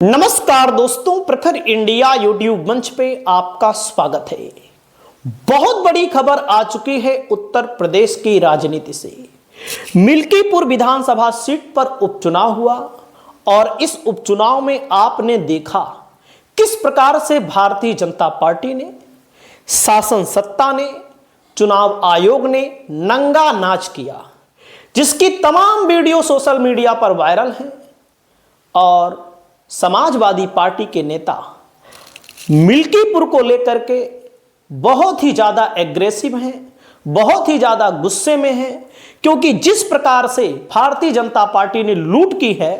नमस्कार दोस्तों, प्रखर इंडिया यूट्यूब मंच पे आपका स्वागत है। बहुत बड़ी खबर आ चुकी है उत्तर प्रदेश की राजनीति से। मिल्कीपुर विधानसभा सीट पर उपचुनाव हुआ और इस उपचुनाव में आपने देखा किस प्रकार से भारतीय जनता पार्टी ने, शासन सत्ता ने, चुनाव आयोग ने नंगा नाच किया, जिसकी तमाम वीडियो सोशल मीडिया पर वायरल हैं। और समाजवादी पार्टी के नेता मिल्कीपुर को लेकर के बहुत ही ज्यादा एग्रेसिव हैं, बहुत ही ज्यादा गुस्से में हैं, क्योंकि जिस प्रकार से भारतीय जनता पार्टी ने लूट की है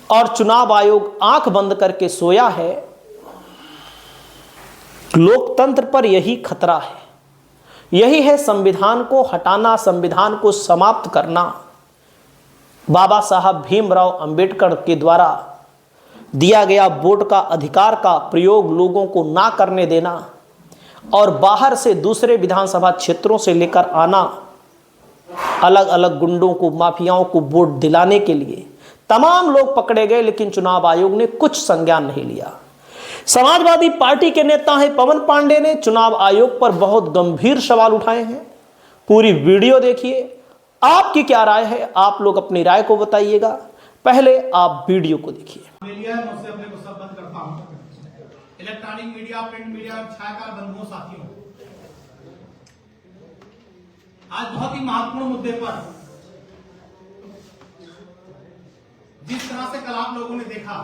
और चुनाव आयोग आंख बंद करके सोया है, लोकतंत्र पर यही खतरा है। यही है संविधान को हटाना, संविधान को समाप्त करना। बाबा साहब भीमराव अंबेडकर के द्वारा दिया गया वोट का अधिकार का प्रयोग लोगों को ना करने देना और बाहर से दूसरे विधानसभा क्षेत्रों से लेकर आना, अलग अलग गुंडों को, माफियाओं को वोट दिलाने के लिए तमाम लोग पकड़े गए, लेकिन चुनाव आयोग ने कुछ संज्ञान नहीं लिया। समाजवादी पार्टी के नेता हैं पवन पांडे ने चुनाव आयोग पर बहुत गंभीर सवाल उठाए हैं। पूरी वीडियो देखिए, आपकी क्या राय है, आप लोग अपनी राय को बताइएगा। पहले आप वीडियो को देखिए। मुझसे अपने को संबंध करता हूं। इलेक्ट्रॉनिक मीडिया, प्रिंट मीडिया, छायाकार बंधुओं, साथियों, आज बहुत ही महत्वपूर्ण मुद्दे पर जिस तरह से कल आप लोगों ने देखा,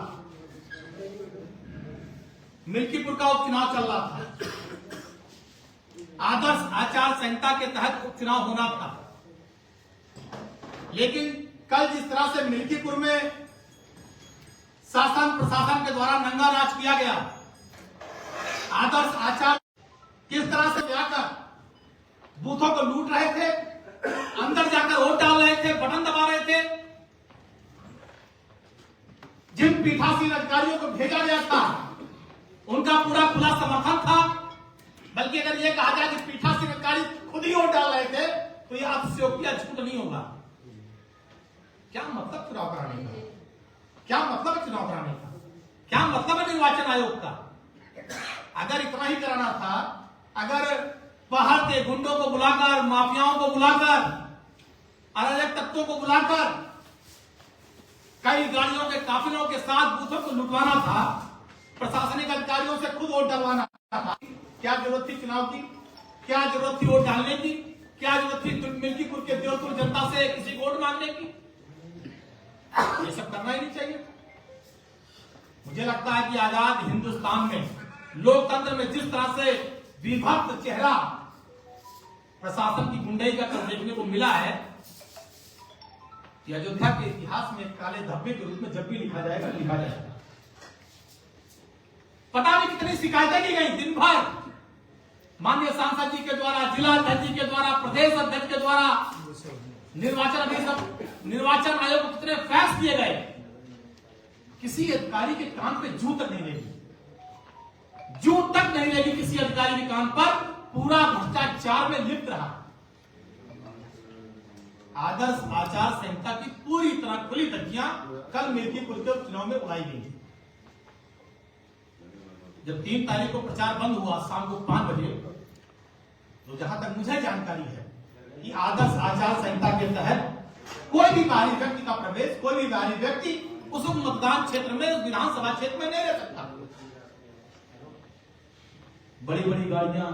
मिल्कीपुर का उपचुनाव चल रहा था, आदर्श आचार संहिता के तहत उपचुनाव होना था, लेकिन कल जिस तरह से मिल्कीपुर में शासन प्रशासन के द्वारा नंगा नाच किया गया, आदर्श आचार किस तरह से जाकर बूथों को लूट रहे थे, अंदर जाकर वोट डाल रहे थे, बटन दबा रहे थे। जिन पीठासीन अधिकारियों को भेजा गया था उनका पूरा खुला समर्थन था, बल्कि अगर यह कहा जाए कि पीठासीन अधिकारी खुद ही वोट डाल रहे थे तो यह अतिशयोक्ति या झूठ नहीं होगा। क्या मतलब चुनाव कराने का? क्या मतलब है चुनाव कराने का? क्या मतलब है निर्वाचन आयोग का? अगर इतना ही कराना था, अगर बाहर के गुंडों को बुलाकर, माफियाओं को बुलाकर, अराजक तत्वों को बुलाकर कई गाड़ियों के काफिलों के साथ बूथों को लुटवाना था, प्रशासनिक अधिकारियों से खुद वोट डलवाना था, क्या जरूरत थी चुनाव की? क्या जरूरत थी वोट डालने की? क्या जरूरत थी मिल्कीपुर के देवपुर जनता से किसी वोट मांगने की? ये सब करना ही नहीं चाहिए। मुझे लगता है कि आजाद हिंदुस्तान में, लोकतंत्र में जिस तरह से विभक्त चेहरा प्रशासन की गुंडाई का देखने को मिला है, कि अयोध्या के इतिहास में काले धब्बे के रूप में जब भी लिखा जाएगा, लिखा जाएगा। पता नहीं कितनी शिकायतें की गई दिन भर, माननीय सांसद जी के द्वारा, जिला अध्यक्ष जी के द्वारा, प्रदेश अध्यक्ष के द्वारा, निर्वाचन आयोग को कितने फैस किए गए। किसी अधिकारी के कान पे जू तक नहीं लगी, जू तक नहीं लगी किसी अधिकारी के कान पर। पूरा भ्रष्टाचार में लिप्त रहा। आदर्श आचार संहिता की पूरी तरह खुली धज्जियां कल मिल्कीपुर के उपचुनाव में उड़ाई गई। जब 3 तारीख को प्रचार बंद हुआ शाम को 5 बजे, तो जहां तक मुझे जानकारी है कि आदर्श आचार संहिता के तहत कोई भी बाहरी व्यक्ति का प्रवेश, कोई भी बाहरी व्यक्ति उस मतदान क्षेत्र में, उस विधानसभा क्षेत्र में नहीं रह सकता। बड़ी बड़ी गाड़ियां,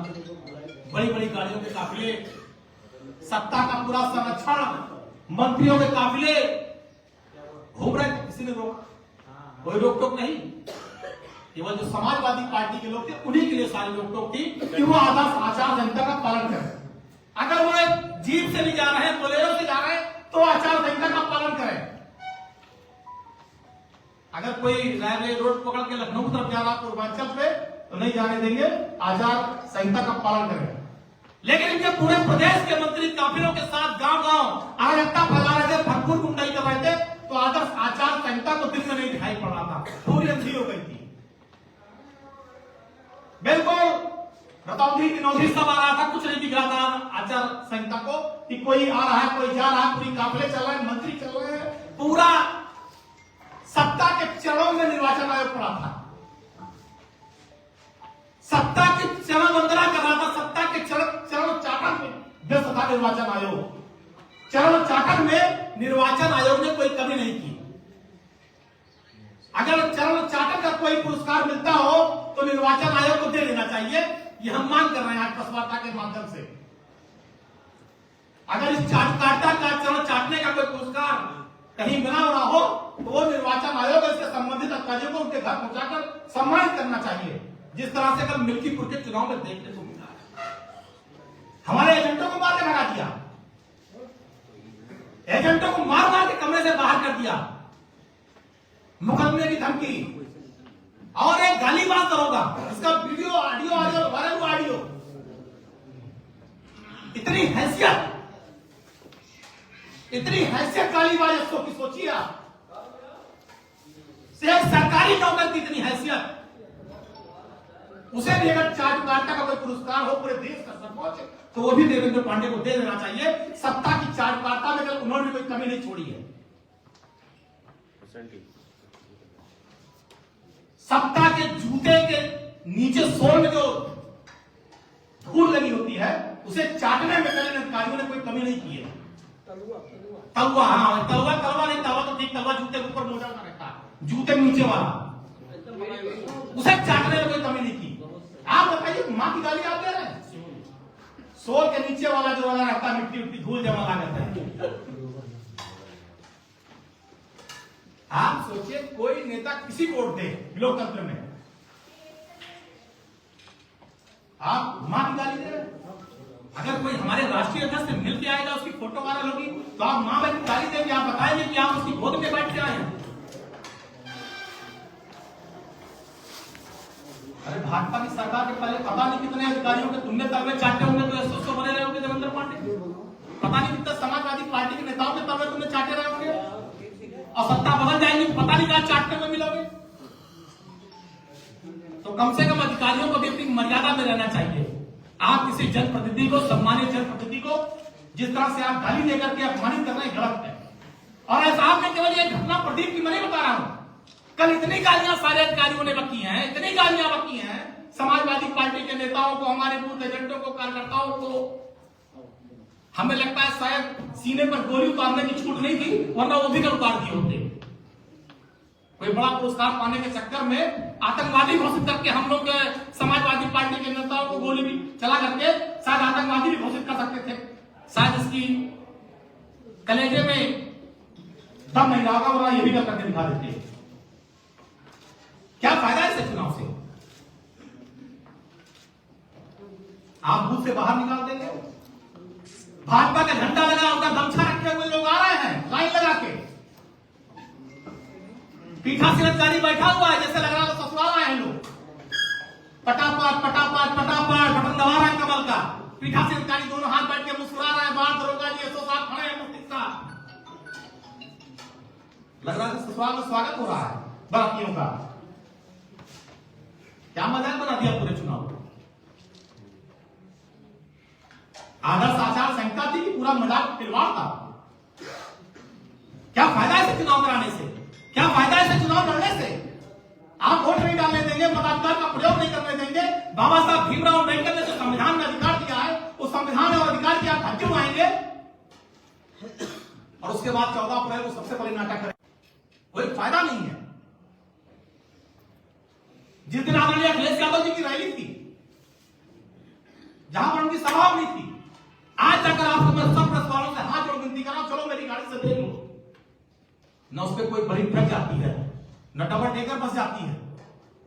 बड़ी बड़ी गाड़ियों के काफिले, सत्ता का पूरा संरक्षण, मंत्रियों के काफिले घूम रहे थे। किसी ने रोका? कोई रोक टोक नहीं। केवल जो समाजवादी पार्टी के लोग थे उन्हीं के लिए सारी रोक टोक थी कि वो आदर्श आचार संहिता का पालन करें। अगर वो जीप से भी जा रहे हैं, बोलेरो से जा रहे हैं, तो आचार संहिता का पालन करें। अगर कोई रेलवे रोड पकड़ के लखनऊ की तरफ जा रहा पूर्वांचल पे, तो नहीं जाने देंगे, आचार संहिता का पालन करें। लेकिन इनके पूरे प्रदेश के मंत्री काफिलों के साथ गांव गांव अराजकता फैला रहे थे, भरपूर गुंडाई कर रहे थे, तो आदर्श आचार संहिता को दिन में नहीं दिखाई पड़ रहा था, पूरी अंधी हो गई थी। बिल्कुल रतौंधी विनोदी सब आ रहा था, कुछ नहीं दिख रहा था आचार संहिता को कि कोई आ रहा है, कोई जा रहा है, पूरी काफिले चल रहे हैं, मंत्री चल रहे हैं, पूरा सत्ता के चरणों में निर्वाचन आयोग पड़ा था, सत्ता की चरण वंदना कर रहा था, सत्ता के चरण चाटन में व्यस्त था निर्वाचन आयोग। चरण चाटन में निर्वाचन आयोग ने कोई कमी नहीं की। अगर चरण चाटन का कोई पुरस्कार मिलता हो तो निर्वाचन आयोग को दे देना चाहिए, यह हम मांग कर रहे हैं आज प्रेस वार्ता के माध्यम से। अगर इस चाटकार्ता का चरण चाटने का कोई पुरस्कार कहीं बना हुआ हो तो वो निर्वाचन आयोग इससे संबंधित अधिकारियों को उनके घर पहुंचाकर सम्मानित करना चाहिए, जिस तरह से कल मिल्कीपुर के चुनाव में देखने को मिला है। हमारे एजेंटों को मार के भगा दिया, एजेंटों को मार मार के कमरे से बाहर कर दिया, मुकदमे की धमकी और एक गालीबाज दरोगा, इसका वीडियो ऑडियो वायरल हुआ ऑडियो। इतनी हैसियत गालीबाज इसको की सोचिए आप। सरकारी नौकर की इतनी हैसियत, उसे भी अगर चाटकार्ता का कोई पुरस्कार हो पूरे देश का सर्वोच्च, तो वो भी देवेंद्र पांडे को दे देना चाहिए। सत्ता की चाटकार्ता में उन्होंने कोई कमी नहीं छोड़ी है। सत्ता के जूते के नीचे सोल में जो धूल लगी होती है उसे चाटने में कल अधिकारियों ने कोई कमी नहीं की है। तलवा, हाँ तलवा नहीं, तलवा तो ठीक, तलवा जूते के ऊपर मोजा ना रहता है, जूते के नीचे वाला, उसे चाटने में कोई कमी नहीं की। आप बताइए, मां की गाली आप दे रहे हैं? सोल के नीचे वाला जो वाला रहता है, मिट्टी धूल जमा ला करता है। आप सोचिए, कोई नेता किसी को वोट दे लोकतंत्र में, आप मां की गाली दे रहे हैं। अगर कोई हमारे राष्ट्रीय अध्यक्ष से मिल के आएगा, उसकी फोटो वायरल होगी, तो आप मां बहन की गाली देंगे, आप बताएंगे कि आप उसकी गोद में बैठ के आए हैं। अरे भाजपा की सरकार के पहले पता नहीं कितने अधिकारियों के तुमने तलवे चाटे होंगे, तो एसओ बने रहे होंगे देवेंद्र पांडे। पता नहीं कितने समाजवादी पार्टी के नेताओं के तलवे तुमने चाटे रहे होंगे, और सत्ता बदल जाएंगी, पता नहीं कहां चाटने में मिलोगे। तो कम से कम अधिकारियों को भी अपनी मर्यादा में रहना चाहिए। आप किसी जनप्रतिनिधि को, सम्मानित जनप्रतिनिधि को जिस तरह से आप गाली देकर के अपमानित कर रहे हैं, गलत है। और ऐसा आपने केवल ये घटना प्रदीप की मैं नहीं बता रहा हूं, कल इतनी गालियां सारे अधिकारियों ने बकी हैं, इतनी गालियां बकी हैं समाजवादी पार्टी के नेताओं को, हमारे बूथ एजेंटों को, कार्यकर्ताओं को। हमें लगता है शायद सीने पर गोली उतारने की छूट नहीं थी, वरना वो भी उतार दिए होते। कोई बड़ा पुरस्कार पाने के चक्कर में आतंकवादी घोषित करके हम लोग समाजवादी पार्टी के नेताओं को गोली भी चला करके शायद आतंकवादी भी घोषित कर सकते थे। शायद इसकी कलेजे में दम नहीं रहा होगा, वरना ये भी करके दिखा देते। क्या फायदा है इस चुनाव से? आप बूथ से बाहर निकाल देंगे। भाजपा का झंडा लगा, उनका गमछा रखे हुए लोग आ रहे हैं लाइन लगा के, पीठासीन अधिकारी बैठा हुआ है, जैसे लग रहा है ससुराल आए हैं लोग। पटापट पटापट पटापट बटन दबा रहे हैं कमल का। पीठासीन अधिकारी दोनों हाथ बैठ के मुस्कुरा रहे हैं, बाहर दरोगा जी एसओ साहब खड़े हैं, मुफ्ती साहब। लग रहा है ससुराल में स्वागत हो रहा है बारातियों का। क्या मजाक बना दिया पूरे चुनाव को। आदर्श आचार संहिता थी कि पूरा मजाक खिलवाड़ था। क्या फायदा है इसे चुनाव कराने से? क्या फायदा है इसे चुनाव लड़ने से? आप वोट नहीं डालने देंगे, मताधिकार का प्रयोग नहीं करने देंगे। बाबा साहब भीमराव अम्बेडकर ने जो संविधान में अधिकार दिया है, उस संविधान और अधिकार के आप धक्के उड़ाएंगे और उसके बाद 14 अप्रैल को सबसे बड़े नाटक करें। कोई फायदा नहीं है। जिस दिन आदरणीय अखिलेश यादव जी की रैली थी, जहां पर उनकी सभा हुई थी, आज जाकर आपको मैं सब प्रेस वालों से हाथ जोड़ विनती कर रहा हूं, चलो मेरी गाड़ी से देख लो। न उस पर कोई बड़ी ट्रक जाती है, न डबल टेकर बस जाती है।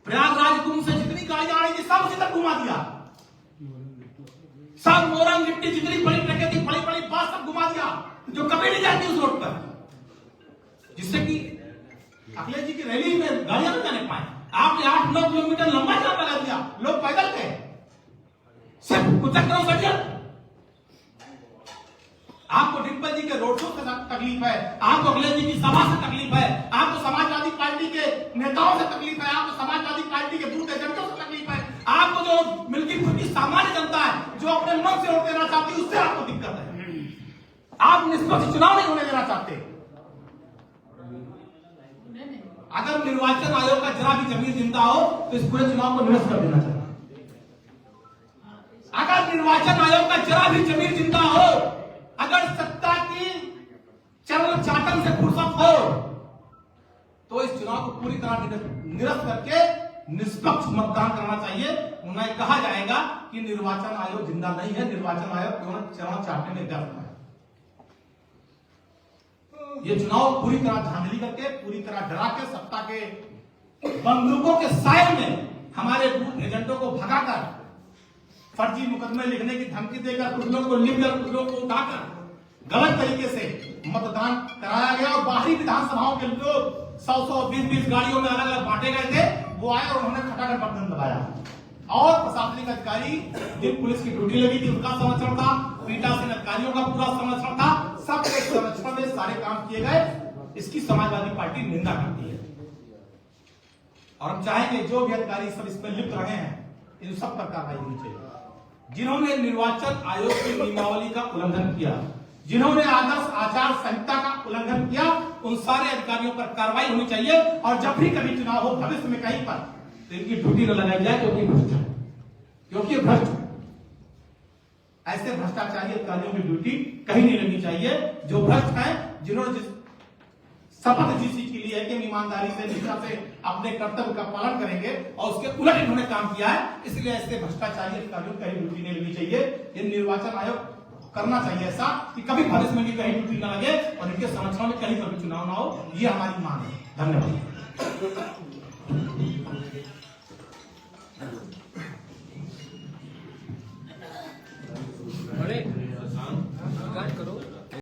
प्रयागराज कुंभ से जितनी गाड़ियां आ रही थी, सब उसी तक घुमा दिया। सब मोरंग गिट्टी जितनी बड़ी ट्रकें थी, बड़ी बड़ी बस सब घुमा दिया, जो कभी नहीं जाती उस रोड पर, जिससे कि अखिलेश जी की रैली में गाड़ियां न जाने पाए। आपने 8-9 किलोमीटर लंबा जाम लगा दिया, लोग पैदल थे। सिर्फ कुछ करो सर, आपको डिम्पल जी के रोड शो से तकलीफ है, आपको अखिलेश जी की सभा से तकलीफ है, आपको समाजवादी पार्टी के नेताओं से तकलीफ है, आपको समाजवादी पार्टी के बूथ एजेंटों से तकलीफ है, आपको जो मिल्कीपुर की सामान्य जनता है जो अपने मन से वोट देना चाहती है, उससे आपको दिक्कत है। आप निष्पक्ष चुनाव नहीं होने देना चाहते। अगर निर्वाचन आयोग का जरा भी जमीर जिंदा हो तो इस पूरे चुनाव को निरस्त कर देना चाहिए। अगर निर्वाचन आयोग का जरा भी जमीर जिंदा हो, अगर सत्ता की चरण चाटन से फुर्सत हो, तो इस चुनाव को पूरी तरह निरस्त करके निष्पक्ष मतदान करना चाहिए। उन्हें कहा जाएगा कि निर्वाचन आयोग जिंदा नहीं है, निर्वाचन आयोग केवल चरण चाटने में व्यस्त है। ये चुनाव पूरी तरह धांधली करके, पूरी तरह डरा के, सत्ता के बंदूकों के साए में हमारे बूथ एजेंटों को भगाकर, फर्जी मुकदमे लिखने की धमकी देकर, कुछ लोगों को लिखकर, कुछ लोगों को उठाकर गलत तरीके से मतदान कराया गया। और बाहरी विधानसभाओं के लोग 100-100, 20-20 गाड़ियों में अलग अलग बांटे गए थे, वो आए और उन्होंने खटाखट बटन दबाया। और प्रशासनिक अधिकारी, जिन पुलिस की ड्यूटी लगी थी उनका संरक्षण था, पीठासीन अधिकारियों का पूरा संरक्षण था, सबके संरक्षण में सारे काम किए गए। इसकी समाजवादी पार्टी निंदा करती है और हम चाहेंगे जो भी अधिकारी सब इसमें लिप्त रहे हैं, इन सब पर कार्रवाई होनी चाहिए। जिन्होंने निर्वाचन आयोग की नियमावली का उल्लंघन किया, जिन्होंने आदर्श आचार संहिता का उल्लंघन किया, उन सारे अधिकारियों पर कार्रवाई होनी चाहिए। और जब भी कभी चुनाव हो भविष्य में कहीं पर, तो इनकी ड्यूटी न लगाई जाए क्योंकि भ्रष्ट है, क्योंकि भ्रष्ट है। ऐसे भ्रष्टाचारी अधिकारियों की ड्यूटी कहीं नहीं लगनी चाहिए। जो भ्रष्ट है, जिन्होंने शपथ जिस चीज के लिए है कि ईमानदारी से, निष्ठा से अपने कर्तव्य का पालन करेंगे और उसके उलट इन्होंने काम किया है, इसलिए ऐसे भ्रष्टाचारी अधिकारियों की कहीं ड्यूटी नहीं लगनी चाहिए। ये निर्वाचन आयोग करना चाहिए ऐसा कि कभी भविष्य में कहीं ड्यूटी न लगे और इनके संरक्षण में कहीं कभी चुनाव ना हो। ये हमारी मांग है। धन्यवाद।